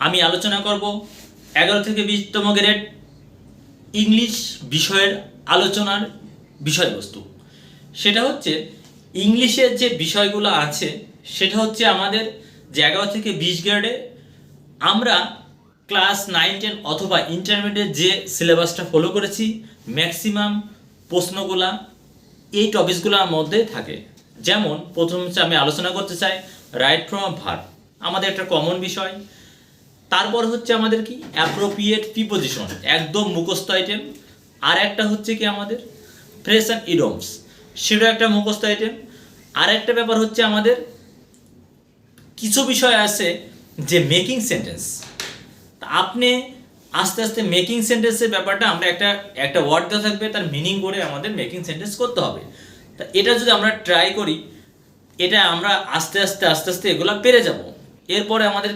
আমি আলোচনা করব 11 থেকে 20তম গ্রেড ইংলিশ বিষয়ের আলোচনার বিষয়বস্তু। সেটা হচ্ছে ইংলিশের যে বিষয়গুলো আছে সেটা হচ্ছে আমাদের যে 11 থেকে 20 গ্রেডে আমরা ক্লাস 9-10 অথবা ইন্টারমিডিয়েট যে সিলেবাসটা ফলো করেছি ম্যাক্সিমাম প্রশ্নগুলা এই টপিকসগুলোর মধ্যে থাকে। যেমন প্রথম হচ্ছে আমি আলোচনা করতে চাই রাইট ফ্রম ভার্ব, আমাদের একটা কমন বিষয়। তারপর হচ্ছে আমাদের কি অ্যাপ্রোপ্রিয়েট প্রিপোজিশন, একদম মুখস্থ আইটেম। আর একটা হচ্ছে কি আমাদের ফ্রেজ অ্যান্ড ইডমস, সেটা একটা মুখস্থ আইটেম। আর একটা ব্যাপার হচ্ছে আমাদের কিছু বিষয় আছে যে মেকিং সেন্টেন্স। আপনি আস্তে আস্তে মেকিং সেন্টেন্সের ব্যাপারটা আমরা একটা ওয়ার্ড দেওয়া থাকবে, তার মিনিং করে আমাদের মেকিং সেন্টেন্স করতে হবে। তা এটা যদি আমরা ট্রাই করি, এটা আমরা আস্তে আস্তে এগুলো পেরে যাব। এরপরে আমাদের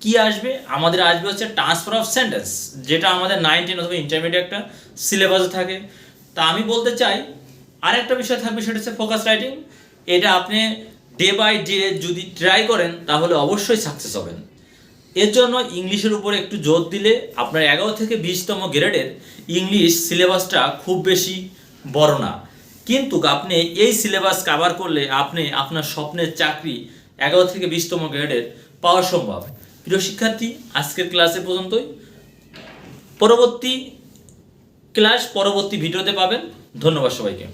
কি আসবে, আমাদের আসবে হচ্ছে ট্রান্সফার অফ সেন্টেন্স, যেটা আমাদের 9-10 অথবা ইন্টারমিডিয়েট একটা সিলেবাসে থাকে। তা আমি বলতে চাই আরেকটা বিষয় থাকবে, সেটা হচ্ছে ফোকাস রাইটিং। এটা আপনি ডে বাই ডে যদি ট্রাই করেন তাহলে অবশ্যই সাকসেস হবেন। এর জন্য ইংলিশের উপর একটু জোর দিলে আপনার 11 থেকে 20তম গ্রেডের ইংলিশ সিলেবাসটা খুব বেশি বড় না, কিন্তু আপনি এই সিলেবাস কভার করলে আপনি আপনার স্বপ্নের চাকরি 11 থেকে 20তম গ্রেডের পাওয়া সম্ভব। প্রিয় শিক্ষার্থী, আজকের ক্লাসে পর্যন্তই। পরবর্তী ক্লাস পরবর্তী ভিডিওতে পাবেন। ধন্যবাদ সবাইকে।